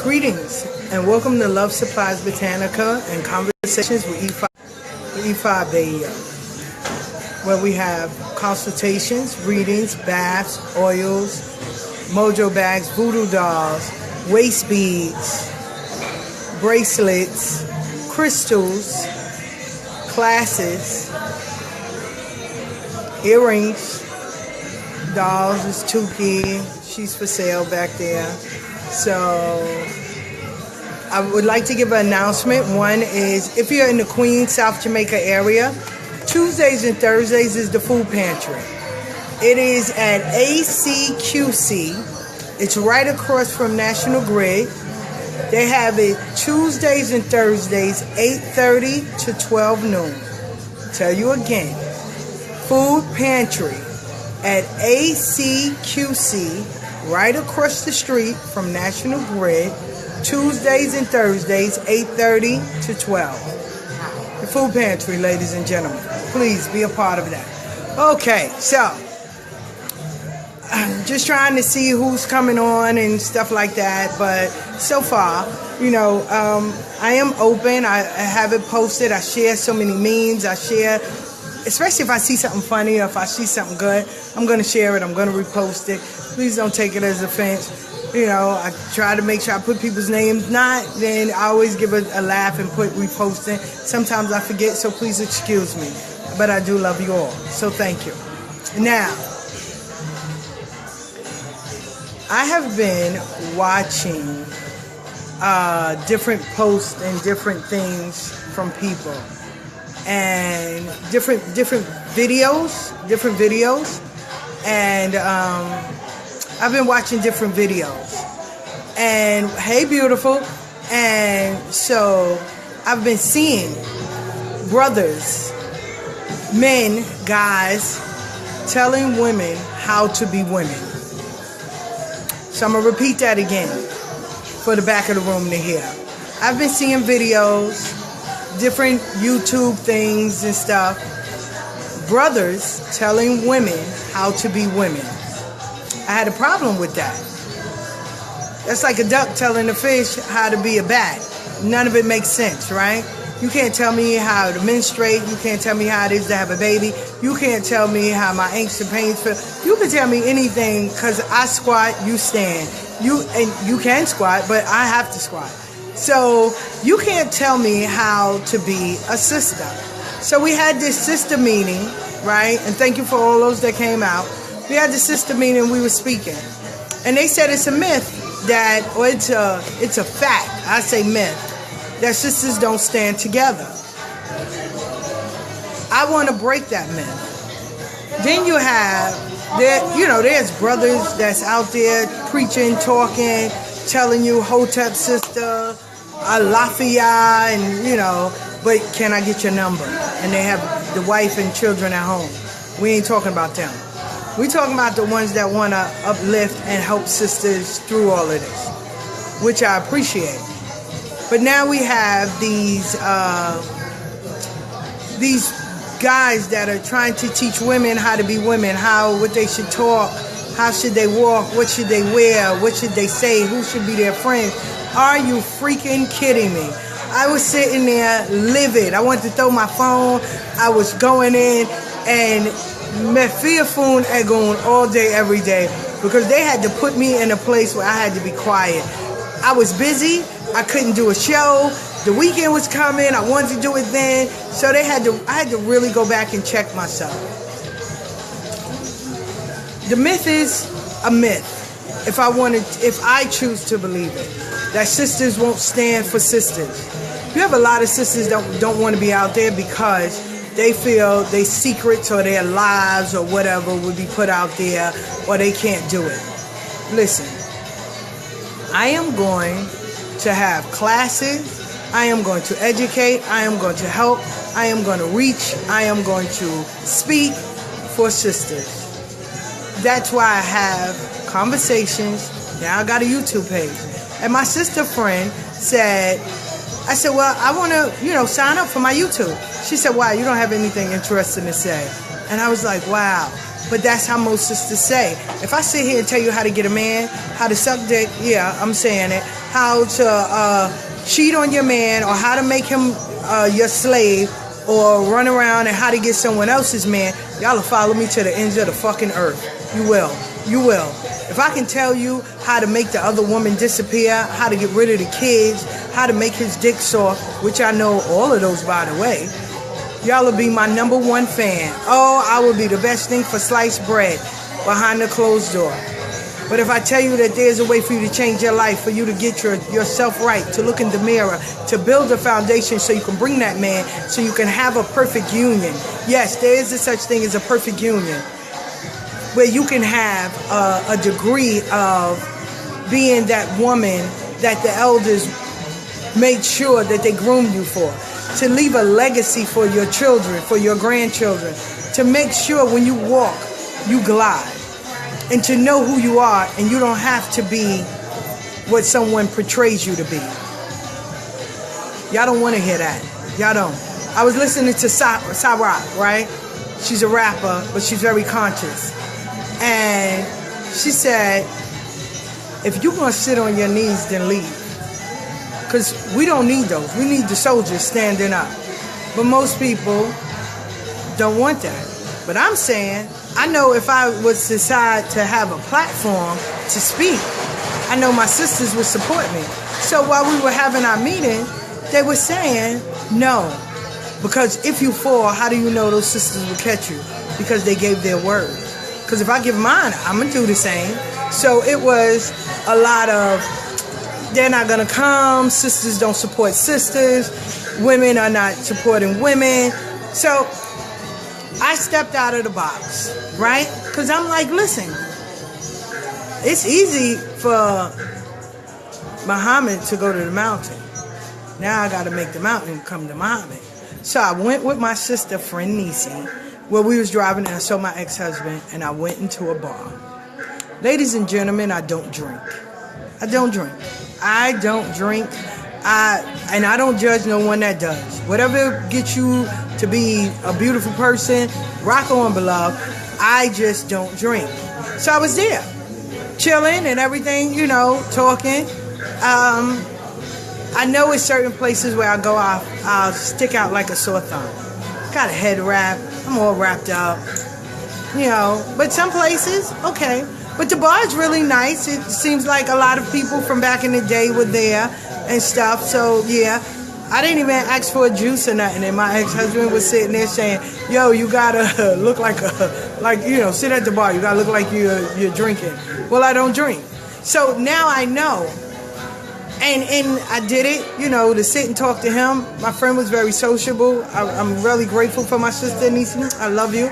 Greetings and welcome to Love Supplies Botanica and Conversations with Ifa Abeyo, where we have consultations, readings, baths, oils, mojo bags, voodoo dolls, waist beads, bracelets, crystals, classes, earrings, dolls. Is Tuki. She's for sale back there. So I would like to give an announcement. One is, if you're in the Queens, South Jamaica area, Tuesdays and Thursdays is the food pantry. It is at ACQC. It's right across from National Grid. They have it Tuesdays and Thursdays, 8:30 to 12 noon. Tell you again, food pantry at ACQC, right across the street from National Grid, Tuesdays and Thursdays, 8:30 to 12. The food pantry, ladies and gentlemen. Please be a part of that. Okay, so I'm just trying to see who's coming on and stuff like that. But so far, I am open. I have it posted. I share so many memes. I share, especially if I see something funny or if I see something good, I'm going to share it. I'm going to repost it. Please don't take it as offense. I try to make sure I put people's names. Not, then I always give a laugh and put reposting. Sometimes I forget, so please excuse me. But I do love you all, so thank you. Now, I have been watching different posts and different things from people, and different videos, and I've been watching different videos, and hey, beautiful, and so I've been seeing brothers, men, guys, telling women how to be women. So I'm going to repeat that again for the back of the room to hear. I've been seeing videos, different YouTube things and stuff, brothers telling women how to be women. I had a problem with that. That's like a duck telling a fish how to be a bat. None of it makes sense, right? You can't tell me how to menstruate. You can't tell me how it is to have a baby. You can't tell me how my aches and pains feel. You can tell me anything because I squat, you stand. You can squat, but I have to squat. So you can't tell me how to be a sister. So we had this sister meeting, right? And thank you for all those that came out. We had the sister meeting, we were speaking. And they said it's a myth or it's a fact, I say myth, that sisters don't stand together. I want to break that myth. Then you have, there's brothers that's out there preaching, talking, telling you Hotep sister, Alafia, and but can I get your number? And they have the wife and children at home. We ain't talking about them. We talking about the ones that want to uplift and help sisters through all of this, which I appreciate. But now we have these guys that are trying to teach women how to be women, what they should talk, how should they walk, what should they wear, what should they say, who should be their friends. Are you freaking kidding me? I was sitting there livid. I wanted to throw my phone. I was going in and me fearful egon all day, every day, because they had to put me in a place where I had to be quiet. I was busy. I couldn't do a show. The weekend was coming. I wanted to do it then. So I had to really go back and check myself. The myth is a myth. If I choose to believe it, that sisters won't stand for sisters. You have a lot of sisters that don't want to be out there because they feel their secrets or their lives or whatever would be put out there, or they can't do it. Listen, I am going to have classes. I am going to educate. I am going to help. I am going to reach. I am going to speak for sisters. That's why I have conversations. Now I got a YouTube page. And my sister friend said, I said, well, I want to, sign up for my YouTube. She said, wow, you don't have anything interesting to say. And I was like, wow, But that's how most sisters say. If I sit here and tell you how to get a man, how to suck dick, yeah, I'm saying it. How to cheat on your man, or how to make him your slave, or run around, and how to get someone else's man, y'all will follow me to the ends of the fucking earth. You will. You will. If I can tell you how to make the other woman disappear, how to get rid of the kids, how to make his dick soft, which I know all of those, by the way, y'all will be my #1 fan. Oh, I will be the best thing for sliced bread behind the closed door. But if I tell you that there's a way for you to change your life, for you to get yourself right, to look in the mirror, to build a foundation so you can bring that man, so you can have a perfect union. Yes, there is a such thing as a perfect union, where you can have a degree of being that woman that the elders made sure that they groomed you for. To leave a legacy for your children, for your grandchildren. To make sure when you walk, you glide. And to know who you are, and you don't have to be what someone portrays you to be. Y'all don't want to hear that. Y'all don't. I was listening to Sarak, right? She's a rapper, but she's very conscious. And she said, if you're going to sit on your knees, then leave. Because we don't need those. We need the soldiers standing up. But most people don't want that. But I'm saying, I know if I was to decide to have a platform to speak, I know my sisters would support me. So while we were having our meeting, they were saying, no. Because if you fall, how do you know those sisters will catch you? Because they gave their word. Because if I give mine, I'm going to do the same. So it was a lot of, they're not going to come, sisters don't support sisters, women are not supporting women. So I stepped out of the box, right? Because I'm like, listen, it's easy for Muhammad to go to the mountain. Now I got to make the mountain come to Muhammad. So I went with my sister friend Nisi, where we was driving, and I saw my ex-husband, and I went into a bar. Ladies and gentlemen, I don't drink. I don't drink. I don't drink. And I don't judge no one that does. Whatever gets you to be a beautiful person, rock on, beloved. I just don't drink. So I was there, chilling and everything, you know, talking. I know in certain places where I go, I'll stick out like a sore thumb. Got a head wrap. I'm all wrapped up, you know. But some places, okay. But the bar is really nice. It seems like a lot of people from back in the day were there and stuff. So, yeah. I didn't even ask for a juice or nothing. And my ex-husband was sitting there saying, yo, you gotta look like sit at the bar. You gotta look like you're drinking. Well, I don't drink. So now I know. And I did it, you know, to sit and talk to him. My friend was very sociable. I'm really grateful for my sister, Nisi. I love you.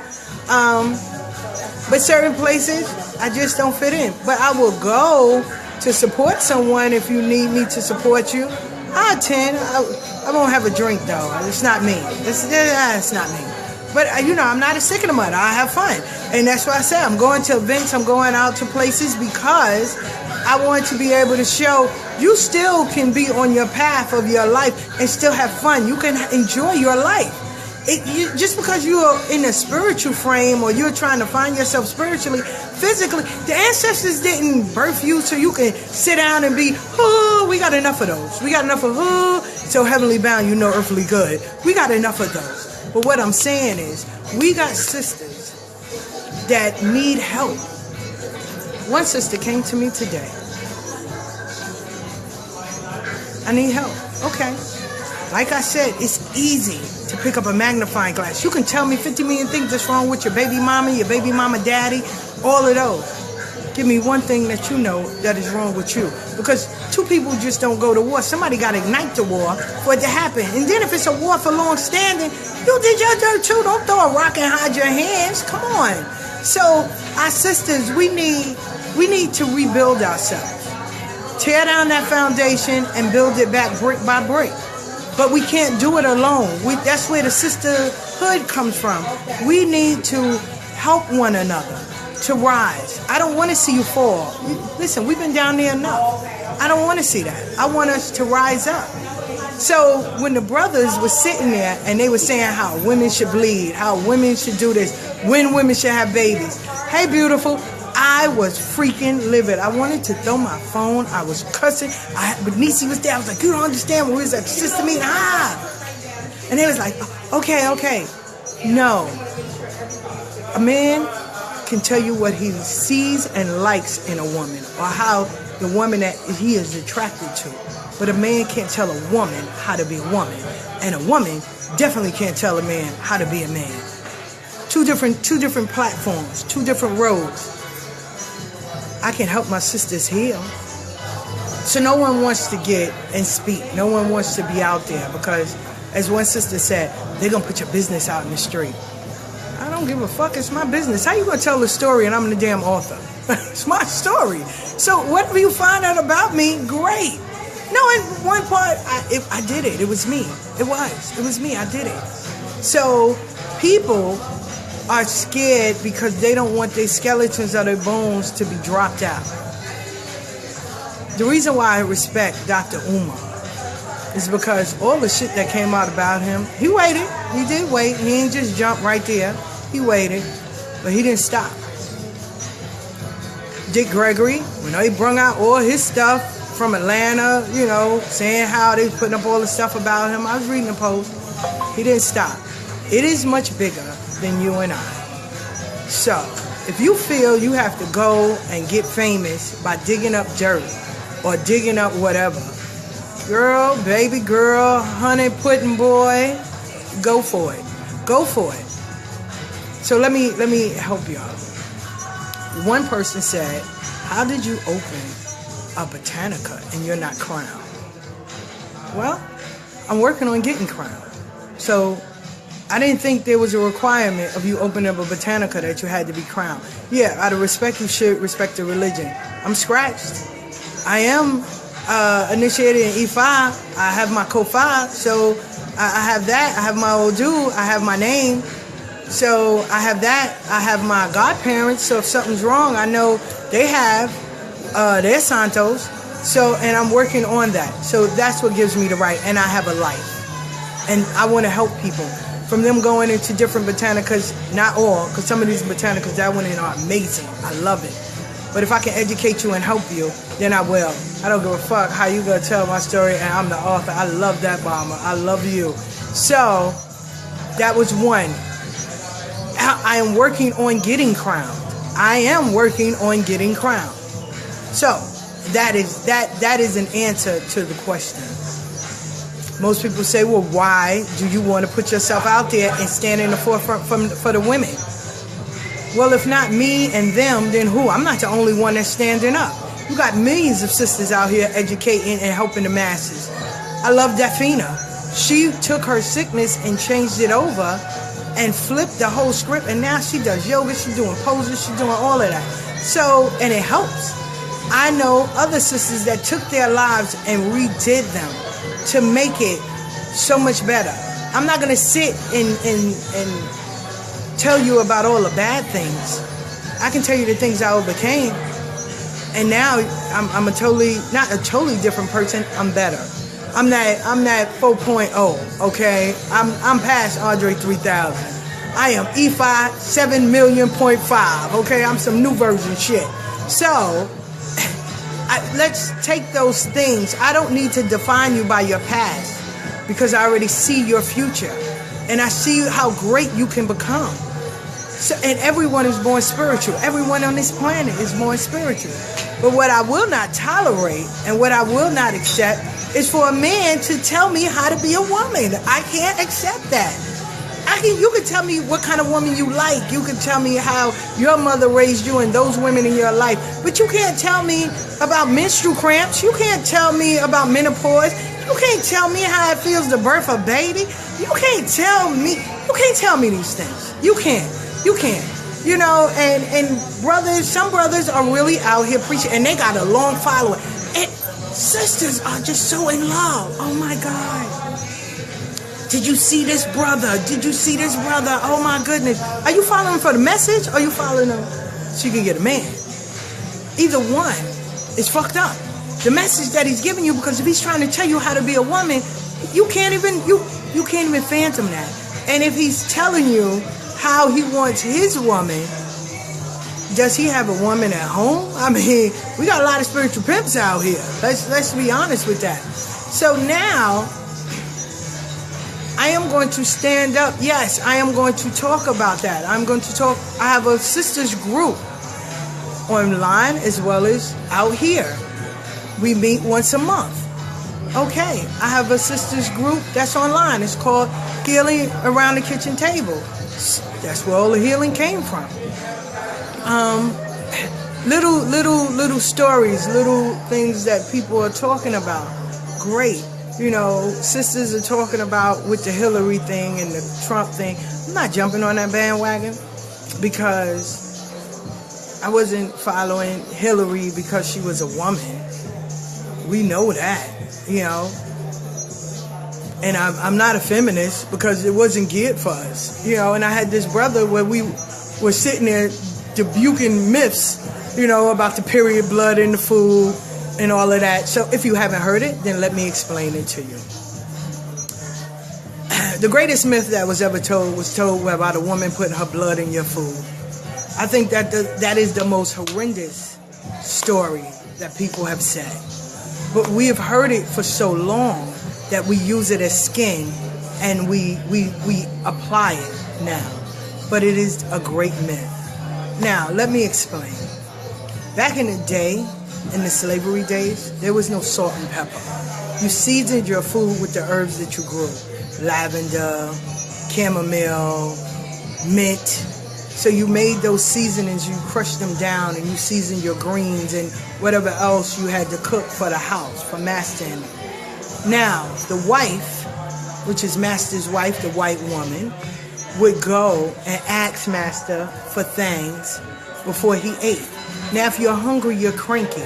But certain places, I just don't fit in. But I will go to support someone if you need me to support you. I attend. I won't have a drink, though. It's not me. It's not me. But, you know, I'm not a sick in the mud. I have fun. And that's why I say I'm going to events. I'm going out to places because I want to be able to show you still can be on your path of your life and still have fun. You can enjoy your life. Just because you're in a spiritual frame or you're trying to find yourself spiritually, physically, the ancestors didn't birth you so you can sit down and be, oh, we got enough of those. We got enough of, oh, so heavenly bound, you know, earthly good. We got enough of those. But what I'm saying is, we got sisters that need help. One sister came to me today. I need help. Okay. Like I said, it's easy to pick up a magnifying glass. You can tell me 50 million things that's wrong with your baby mama daddy, all of those. Give me one thing that you know that is wrong with you. Because two people just don't go to war. Somebody got to ignite the war for it to happen. And then if it's a war for long standing, you did your dirt too. Don't throw a rock and hide your hands. Come on. So our sisters, we need to rebuild ourselves. Tear down that foundation and build it back brick by brick. But we can't do it alone. That's where the sisterhood comes from. We need to help one another to rise. I don't want to see you fall. Listen, we've been down there enough. I don't want to see that. I want us to rise up. So when the brothers were sitting there and they were saying how women should bleed, how women should do this, when women should have babies. Hey, beautiful. I was freaking livid. I wanted to throw my phone. I was cussing. But Niecy was there. I was like, you don't understand. When we was at the sister meeting. And they was like, okay. No. A man can tell you what he sees and likes in a woman, or how the woman that he is attracted to. But a man can't tell a woman how to be a woman. And a woman definitely can't tell a man how to be a man. Two different platforms, two different roads. I can help my sisters heal. So no one wants to get and speak. No one wants to be out there because, as one sister said, they're going to put your business out in the street. I don't give a fuck. It's my business. How you going to tell the story and I'm the damn author? It's my story. So whatever you find out about me, great. No, in one part, I did it. It was me. It was me. I did it. So people are scared because they don't want their skeletons or their bones to be dropped out. The reason why I respect Dr. Umar is because all the shit that came out about him, he waited. He did wait. He didn't just jump right there. He waited, but he didn't stop. Dick Gregory, when they brung out all his stuff from Atlanta, you know, saying how they was putting up all the stuff about him, I was reading the post. He didn't stop. It is much bigger than you and I. So, if you feel you have to go and get famous by digging up dirt or digging up whatever, girl, baby girl, honey pudding boy, go for it. Go for it. So let me help y'all. One person said, how did you open a botanica and you're not crowned? Well, I'm working on getting crowned. So I didn't think there was a requirement of you opening up a botanica that you had to be crowned. Yeah, out of respect, you should respect the religion. I'm scratched. I am initiated in Ifa. I have my Kofa, so I have that. I have my Odu. I have my name. So I have that. I have my godparents. So if something's wrong, I know they have their Santos. So, and I'm working on that. So that's what gives me the right. And I have a life. And I want to help people. From them going into different botanicas, not all, because some of these botanicas that went in are amazing. I love it. But if I can educate you and help you, then I will. I don't give a fuck how you gonna tell my story and I'm the author. I love that, Mama. I love you. So, that was one. I am working on getting crowned. I am working on getting crowned. So, that is an answer to the question. Most people say, well, why do you want to put yourself out there and stand in the forefront for the women? Well, if not me and them, then who? I'm not the only one that's standing up. You got millions of sisters out here educating and helping the masses. I love Dafina. She took her sickness and changed it over and flipped the whole script, and now she does yoga, she's doing poses, she's doing all of that. So, and it helps. I know other sisters that took their lives and redid them to make it so much better. I'm not gonna sit and tell you about all the bad things. I can tell you the things I overcame, and now I'm not a totally different person. I'm better. I'm that 4.0. Okay, I'm past Andre 3000. I am Ifa 7,000,000.5. Okay, I'm some new version shit. So. Let's take those things. I don't need to define you by your past because I already see your future and I see how great you can become. So, and everyone is born spiritual. Everyone on this planet is born spiritual. But what I will not tolerate and what I will not accept is for a man to tell me how to be a woman. I can't accept that. You can tell me what kind of woman you like. You can tell me how your mother raised you and those women in your life. But you can't tell me about menstrual cramps. You can't tell me about menopause. You can't tell me how it feels to birth a baby. You can't tell me these things. You can't. You know, and brothers, some brothers are really out here preaching and they got a long following. And sisters are just so in love. Oh my God. Did you see this brother? Did you see this brother? Oh my goodness. Are you following for the message or are you following him so you can get a man? Either one is fucked up. The message that he's giving you, because if he's trying to tell you how to be a woman, you can't even phantom that. And if he's telling you how he wants his woman. Does he have a woman at home? I mean, we got a lot of spiritual pimps out here. Let's be honest with that. So now, I am going to stand up. Yes, I am going to talk about that. I'm going to talk. I have a sisters group online as well as out here. We meet once a month. Okay, I have a sisters group that's online. It's called Healing Around the Kitchen Table. That's where all the healing came from. Little stories, little things that people are talking about. Great. You know, sisters are talking about with the Hillary thing and the Trump thing. I'm not jumping on that bandwagon because I wasn't following Hillary because she was a woman. We know that, you know. And I'm not a feminist because it wasn't geared for us, you know. And I had this brother where we were sitting there debuting myths, you know, about the period blood in the food and all of that. So if you haven't heard it, then let me explain it to you. The greatest myth that was ever told was told about a woman putting her blood in your food. I think that is the most horrendous story that people have said. But we have heard it for so long that we use it as skin and we apply it now. But it is a great myth. Now, let me explain. Back in the day, in the slavery days, there was no salt and pepper. You seasoned your food with the herbs that you grew. Lavender, chamomile, mint. So you made those seasonings, you crushed them down, and you seasoned your greens and whatever else you had to cook for the house, for master. Now, the wife, which is master's wife, the white woman, would go and ask master for things before he ate. Now, if you're hungry, you're cranky.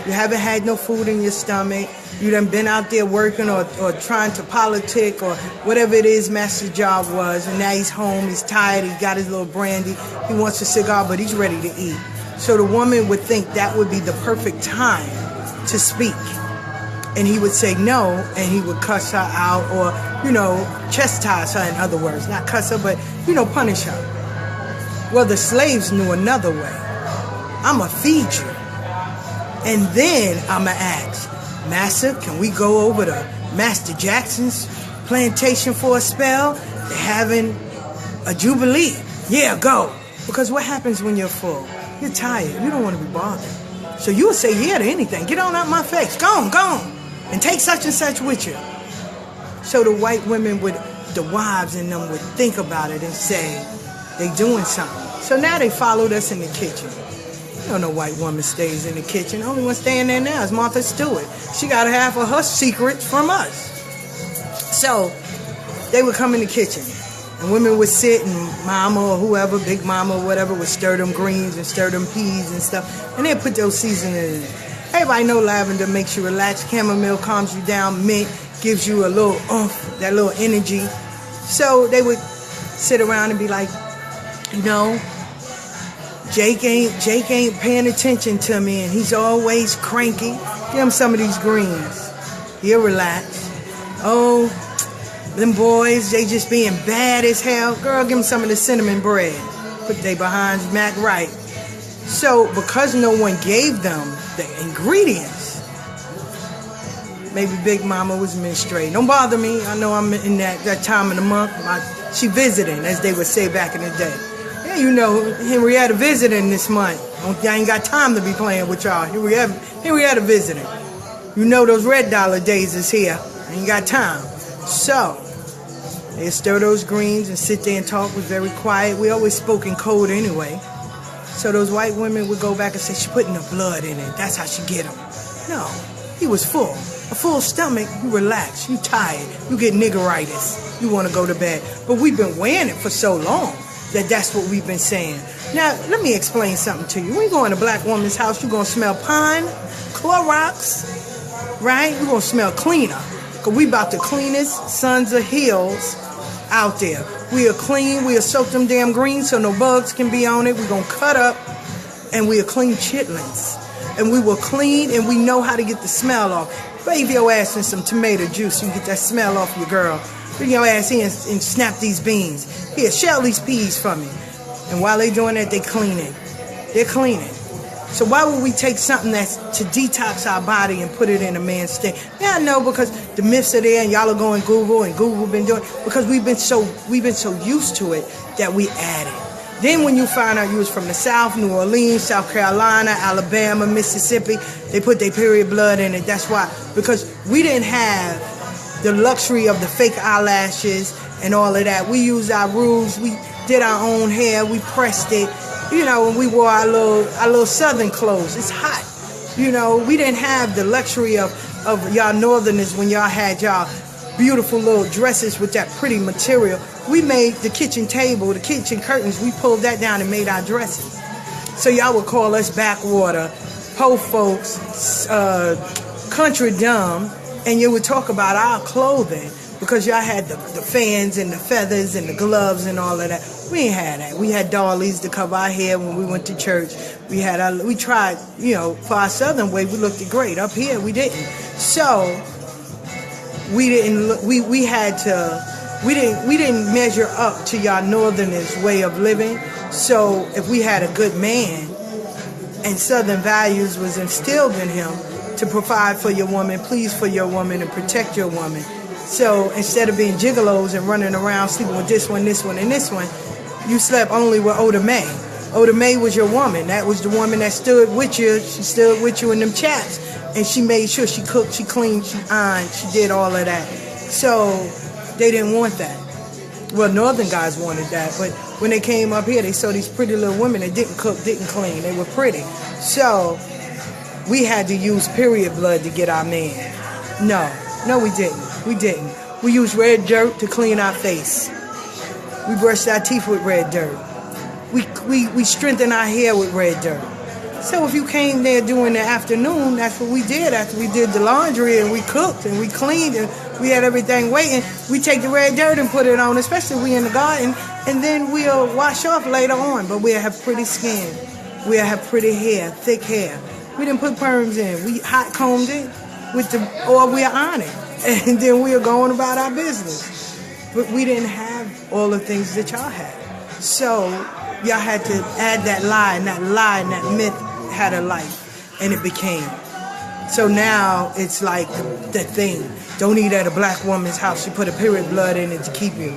You haven't had no food in your stomach. You done been out there working or trying to politic or whatever it is master's job was. And now he's home, he's tired, he got his little brandy. He wants a cigar, but he's ready to eat. So the woman would think that would be the perfect time to speak. And he would say no, and he would cuss her out or, you know, chastise her, in other words. Not cuss her, but, you know, punish her. Well, the slaves knew another way. I'm going to feed you. And then I'm going to ask, Master, can we go over to Master Jackson's plantation for a spell? They're having a jubilee. Yeah, go. Because what happens when you're full? You're tired. You don't want to be bothered. So you would say yeah to anything. Get on out my face. Go on. And take such and such with you. So the white women would, the wives in them would think about it and say, they doing something. So now they followed us in the kitchen. You know, no white woman stays in the kitchen. The only one staying there now is Martha Stewart. She got half of her secrets from us. So they would come in the kitchen. And women would sit and mama or whoever, big mama or whatever, would stir them greens and stir them peas and stuff. And they'd put those seasonings in it. Everybody know lavender makes you relax. Chamomile calms you down. Mint gives you a little oomph, that little energy. So they would sit around and be like, you know, Jake ain't paying attention to me and he's always cranky. Give him some of these greens. He'll relax. Oh, them boys, they just being bad as hell. Girl, give him some of the cinnamon bread. Put they behind Mac right. So, because no one gave them the ingredients, maybe Big Mama was menstruating. Don't bother me. I know I'm in that time of the month. She visiting, as they would say back in the day. Yeah, you know, Henrietta visiting this month. I ain't got time to be playing with y'all. Henrietta visiting. You know those red dollar days is here. I ain't got time. So, they stir those greens and sit there and talk. Was very quiet. We always spoke in code anyway. So those white women would go back and say, she's putting the blood in it. That's how she get him. No, he was full. A full stomach, you relax. You tired. You get niggeritis. You want to go to bed. But we've been wearing it for so long that that's what we've been saying. Now, let me explain something to you. When you go in a black woman's house, you're going to smell pine, Clorox, right? You're going to smell cleaner. Because we about the cleanest sons of hills out there. We'll clean, we'll soak them damn greens so no bugs can be on it. We're going to cut up and we'll clean chitlins. And we will clean and we know how to get the smell off. Bathe your ass in some tomato juice. You can get that smell off your girl. Bring your ass here and snap these beans. Here, shell these peas for me. And while they doing that, they cleaning. They're cleaning. So why would we take something that's to detox our body and put it in a man's state? Yeah, I know, because the myths are there, and y'all are going Google, and Google been doing, because we've been so used to it that we added. Then when you find out you was from the South, New Orleans, South Carolina, Alabama, Mississippi, they put their period blood in it. That's why. Because we didn't have the luxury of the fake eyelashes and all of that. We used our rules. We did our own hair. We pressed it. You know, and we wore our little southern clothes. It's hot. You know, we didn't have the luxury of y'all northerners when y'all had y'all beautiful little dresses with that pretty material. We made the kitchen table, the kitchen curtains, we pulled that down and made our dresses. So y'all would call us backwater, po folks, country dumb, and you would talk about our clothing because y'all had the fans and the feathers and the gloves and all of that. We ain't had that. We had dollies to cover our hair when we went to church. We tried, you know, for our southern way, we looked great. Up here, we didn't. So we didn't measure up to y'all northerners' way of living. So if we had a good man and southern values was instilled in him to provide for your woman, please for your woman, and protect your woman. So instead of being gigolos and running around sleeping with this one, and this one, you slept only with Oda Mae. Oda Mae was your woman. That was the woman that stood with you. She stood with you in them chats. And she made sure she cooked, she cleaned, she ironed, she did all of that. So they didn't want that. Well, northern guys wanted that, but when they came up here, they saw these pretty little women that didn't cook, didn't clean. They were pretty. So we had to use period blood to get our man. No, we didn't. We didn't. We used red dirt to clean our face. We brushed our teeth with red dirt. We strengthened our hair with red dirt. So if you came there during the afternoon, that's what we did after we did the laundry and we cooked and we cleaned and we had everything waiting. We take the red dirt and put it on, especially if we in the garden, and then we'll wash off later on. But we'll have pretty skin. We'll have pretty hair, thick hair. We didn't put perms in. We hot combed it or we'll iron it. And then we'll go on about our business. But we didn't have all the things that y'all had. So y'all had to add that lie, and that myth had a life, and it became. So now it's like the thing. Don't eat at a black woman's house. She put a period blood in it to keep you.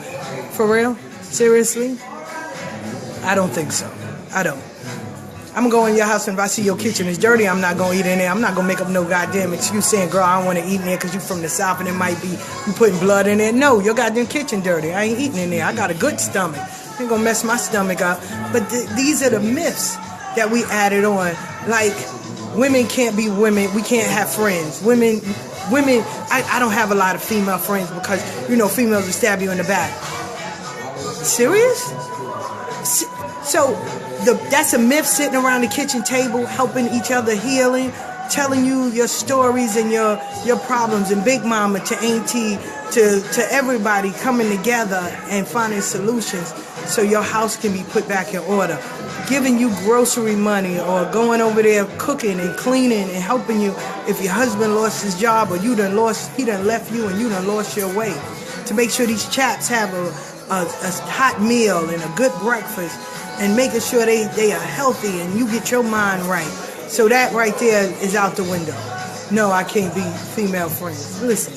For real? Seriously? I don't think so. I don't. I'm going to go in your house, and if I see your kitchen is dirty, I'm not going to eat in there. I'm not going to make up no goddamn excuse saying, girl, I don't want to eat in there because you're from the South and it might be you putting blood in there. No, your goddamn kitchen dirty. I ain't eating in there. I got a good stomach. I ain't going to mess my stomach up. But these are the myths that we added on. Like, women can't be women. We can't have friends. Women, I don't have a lot of female friends because, you know, females will stab you in the back. Serious? So that's a myth, sitting around the kitchen table, helping each other, healing, telling you your stories and your problems, and Big Mama to Auntie to everybody coming together and finding solutions so your house can be put back in order. Giving you grocery money or going over there cooking and cleaning and helping you if your husband lost his job or he done left you and you done lost your way. To make sure these chaps have a hot meal and a good breakfast, and making sure they are healthy and you get your mind right. So that right there is out the window. No, I can't be female friends. Listen,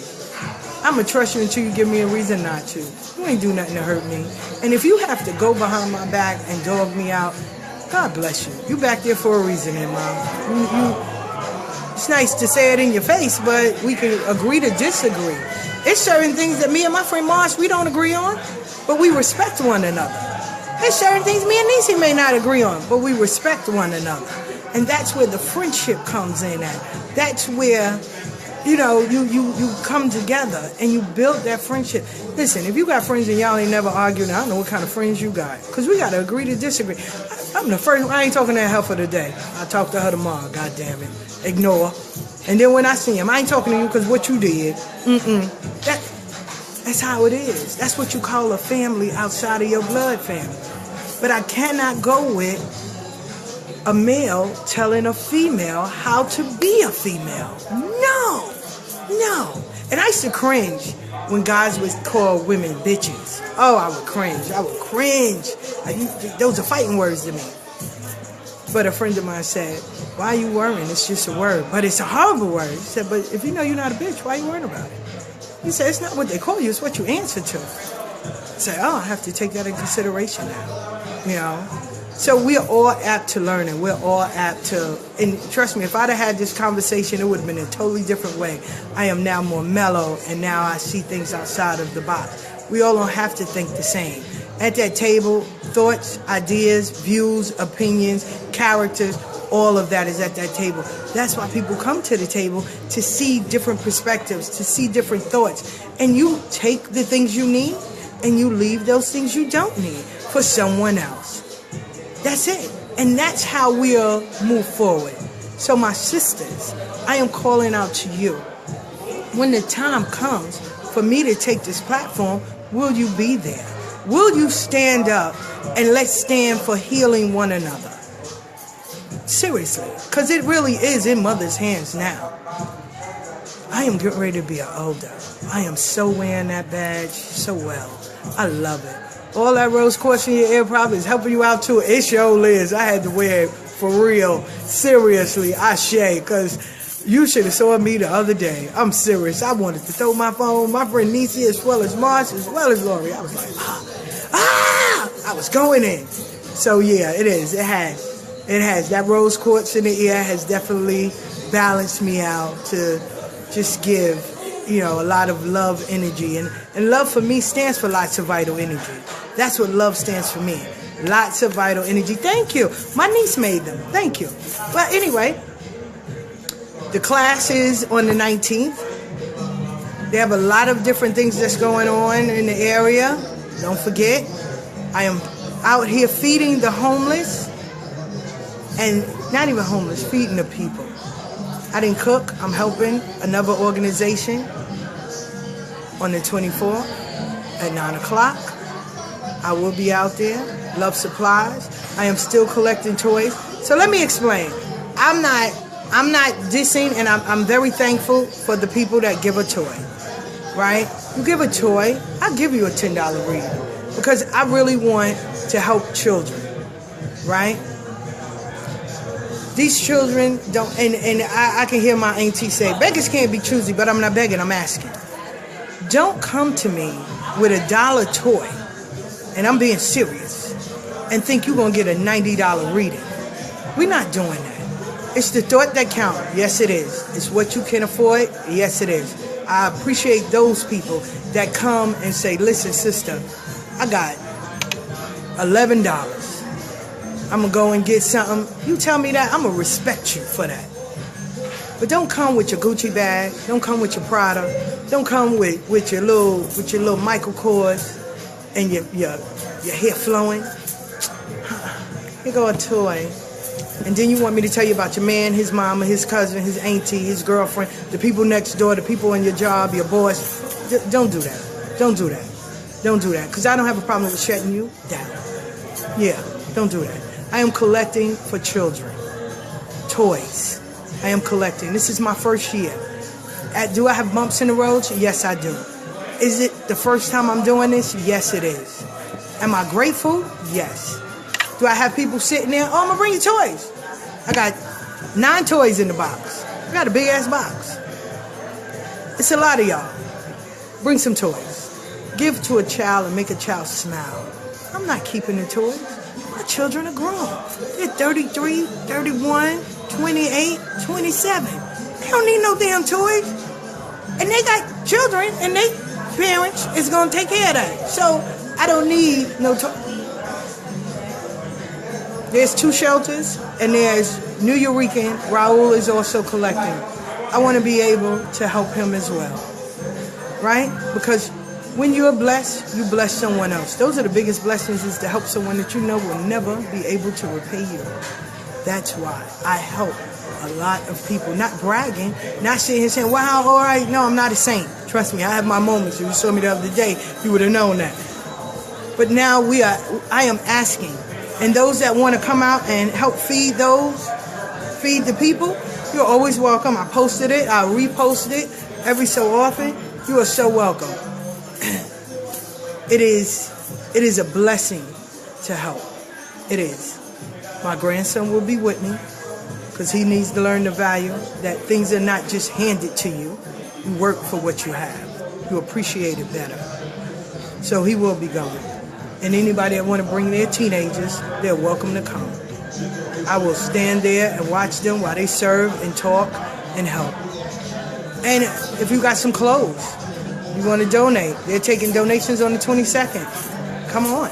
I'm going to trust you until you give me a reason not to. You ain't do nothing to hurt me. And if you have to go behind my back and dog me out, God bless you. You back there for a reason, Mom. It's nice to say it in your face, but we can agree to disagree. It's certain things that me and my friend Marsh, we don't agree on, but we respect one another. There's certain things me and Niecy may not agree on, but we respect one another. And that's where the friendship comes in at. That's where, you know, you come together and you build that friendship. Listen, if you got friends and y'all ain't never argued, I don't know what kind of friends you got. Because we got to agree to disagree. I'm the first, I ain't talking to her for the day. I'll talk to her tomorrow, God damn it. Ignore. And then when I see him, I ain't talking to you because what you did. That's how it is. That's what you call a family outside of your blood family. But I cannot go with a male telling a female how to be a female. No. No. And I used to cringe when guys would call women bitches. Oh, I would cringe. Those are fighting words to me. But a friend of mine said, why are you worrying? It's just a word. But it's a horrible word. He said, but if you know you're not a bitch, why are you worrying about it? He said, it's not what they call you, it's what you answer to. I said, oh, I have to take that in consideration now. So we're all apt to learning. We're all apt to, and trust me, if I'd have had this conversation, it would have been a totally different way. I am now more mellow, and now I see things outside of the box. We all don't have to think the same. At that table, thoughts, ideas, views, opinions, characters, all of that is at that table. That's why people come to the table, to see different perspectives, to see different thoughts. And you take the things you need, and you leave those things you don't need for someone else. That's it. And that's how we'll move forward. So my sisters, I am calling out to you. When the time comes for me to take this platform, will you be there? Will you stand up and let's stand for healing one another? Seriously, because it really is in Mother's hands now. I am getting ready to be an elder. I am so wearing that badge so well. I love it. All that rose quartz in your ear probably is helping you out too. It sure is. I had to wear it for real. Seriously, I because you should have saw me the other day. I'm serious. I wanted to throw my phone. My friend Niecy, as well as Mars, as well as Lori. I was like, I was going in. So yeah, it is. It has. That rose quartz in the ear has definitely balanced me out to just give, a lot of love energy. And love for me stands for lots of vital energy. That's what love stands for me. Lots of vital energy. Thank you. My niece made them. Thank you. But anyway, the class is on the 19th. They have a lot of different things that's going on in the area. Don't forget, I am out here feeding the homeless. And not even homeless, feeding the people. I didn't cook. I'm helping another organization on the 24th at 9 o'clock. I will be out there. Love supplies. I am still collecting toys. So let me explain. I'm not dissing, and I'm very thankful for the people that give a toy. Right? You give a toy, I'll give you a $10 read because I really want to help children. Right? These children don't, and I can hear my auntie say, beggars can't be choosy, but I'm not begging, I'm asking. Don't come to me with $1 toy, and I'm being serious, and think you're going to get a $90 reading. We're not doing that. It's the thought that counts. Yes, it is. It's what you can afford. Yes, it is. I appreciate those people that come and say, listen, sister, I got $11. I'm going to go and get something. You tell me that, I'm going to respect you for that. But don't come with your Gucci bag. Don't come with your Prada. Don't come with your little Michael Kors and your hair flowing. Here go a toy. And then you want me to tell you about your man, his mama, his cousin, his auntie, his girlfriend, the people next door, the people in your job, your boss. Don't do that. Don't do that. Don't do that. Because I don't have a problem with shutting you down. Yeah, don't do that. I am collecting for children. Toys. I am collecting. This is my first year. Do I have bumps in the road? Yes, I do. Is it the first time I'm doing this? Yes, it is. Am I grateful? Yes. Do I have people sitting there? Oh, I'm going to bring you toys. I got 9 toys in the box. I got a big ass box. It's a lot of y'all. Bring some toys. Give to a child and make a child smile. I'm not keeping the toys. My children are grown. They're 33, 31, 28, 27. They don't need no damn toys. And they got children, and they parents is going to take care of that. So I don't need no toys. There's 2 shelters, and there's New Eurekan. Raul is also collecting. I want to be able to help him as well. Right? Because when you're blessed, you bless someone else. Those are the biggest blessings, is to help someone that you know will never be able to repay you. That's why I help a lot of people. Not bragging, not sitting here saying, wow, all right, no, I'm not a saint. Trust me, I have my moments. If you saw me the other day, you would have known that. But now I am asking. And those that want to come out and help feed the people, you're always welcome. I posted it, I reposted it. every so often, you are so welcome. It is a blessing to help. It is. My grandson will be with me because he needs to learn the value that things are not just handed to you. You work for what you have. You appreciate it better. So he will be going. And anybody that want to bring their teenagers, they're welcome to come. I will stand there and watch them while they serve and talk and help. And if you got some clothes, you want to donate, they're taking donations on the 22nd. Come on.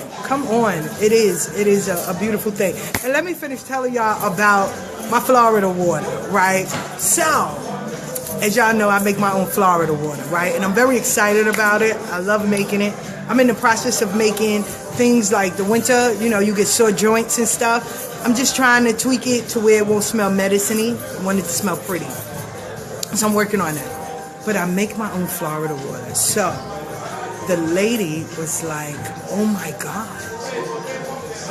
It is a beautiful thing. And let me finish telling y'all about my Florida water, right? So, as y'all know, I make my own Florida water, right? And I'm very excited about it. I love making it. I'm in the process of making things like the winter, you get sore joints and stuff. I'm just trying to tweak it to where it won't smell medicine-y. I want it to smell pretty. So I'm working on that. But I make my own Florida water. So the lady was like, oh my God,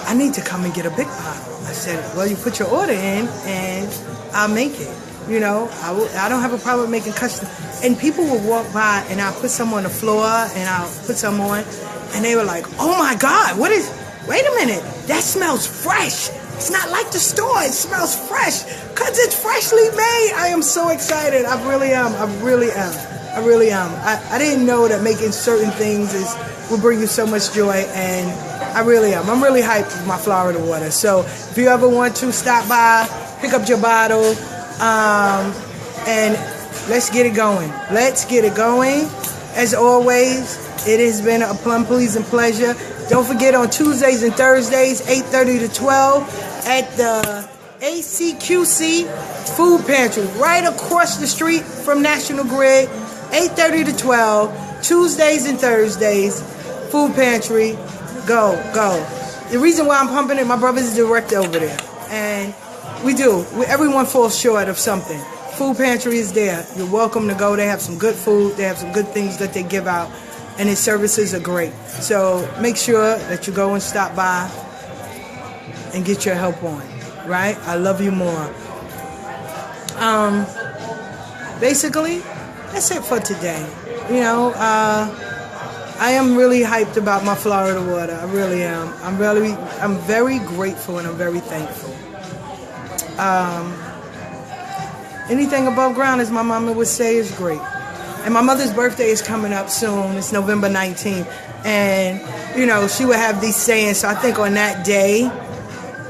I need to come and get a big bottle. I said, well, you put your order in and I'll make it. I don't have a problem with making custom. And people will walk by and I'll put some on the floor and I'll put some on. And they were like, oh my God, wait a minute, that smells fresh. It's not like the store, it smells fresh because it's freshly made. I am so excited. I really am. I didn't know that making certain things will bring you so much joy, and I really am. I'm really hyped with my Florida water. So if you ever want to stop by, pick up your bottle, and let's get it going. As always, it has been a plum-pleasing pleasure. Don't forget on Tuesdays and Thursdays, 8:30 to 12, at the ACQC Food Pantry, right across the street from National Grid, 8:30 to 12, Tuesdays and Thursdays, Food Pantry. Go. The reason why I'm pumping it, my brother's the director over there. And everyone falls short of something. Food Pantry is there. You're welcome to go. They have some good food. They have some good things that they give out. And his services are great. So make sure that you go and stop by and get your help on. Right? I love you more. Basically, that's it for today. I am really hyped about my Florida water. I really am. I'm very grateful and I'm very thankful. Anything above ground, as my mama would say, is great. And my mother's birthday is coming up soon. It's November 19th. And, she would have these sayings. So I think on that day,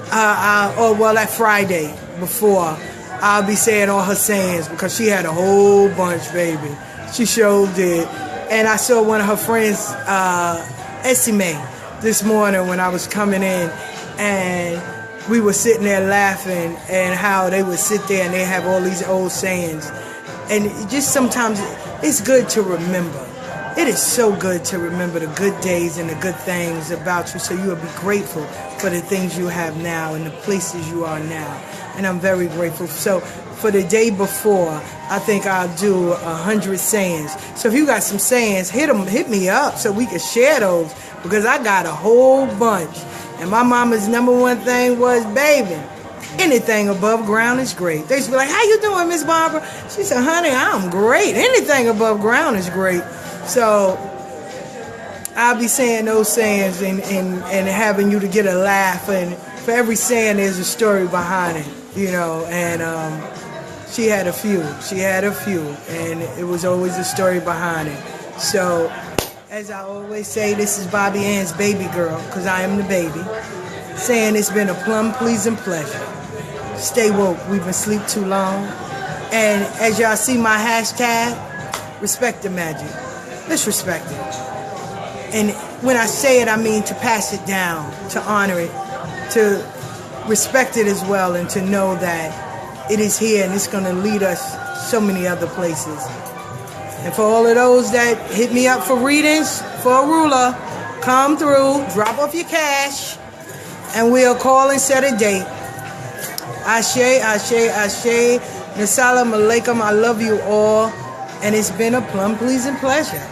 that Friday before, I'll be saying all her sayings because she had a whole bunch, baby. She sure did. And I saw one of her friends, Esime, this morning when I was coming in, and we were sitting there laughing and how they would sit there and they have all these old sayings. And just sometimes it's good to remember. It is so good to remember the good days and the good things about you, so you will be grateful for the things you have now and the places you are now. And I'm very grateful. So for the day before, I think I'll do 100 sayings. So if you got some sayings, hit me up so we can share those, because I got a whole bunch. And my mama's number one thing was, baby, anything above ground is great. They used to be like, how you doing, Miss Barbara? She said, honey, I'm great. Anything above ground is great. So I'll be saying those sayings and having you to get a laugh. And for every saying, there's a story behind it, and she had a few. And it was always a story behind it. So, as I always say, this is Bobby Ann's baby girl, because I am the baby, saying it's been a plum-pleasing pleasure. Stay woke. We've been asleep too long. And as y'all see my hashtag, respect the magic. Let's respect it. And when I say it, I mean to pass it down, to honor it, to respect it as well, and to know that it is here and it's going to lead us so many other places. And for all of those that hit me up for readings, for a ruler, come through, drop off your cash, and we'll call and set a date. Ashe, ashe, ashe. Nasalam alaikum. I love you all. And it's been a plum-pleasing pleasure.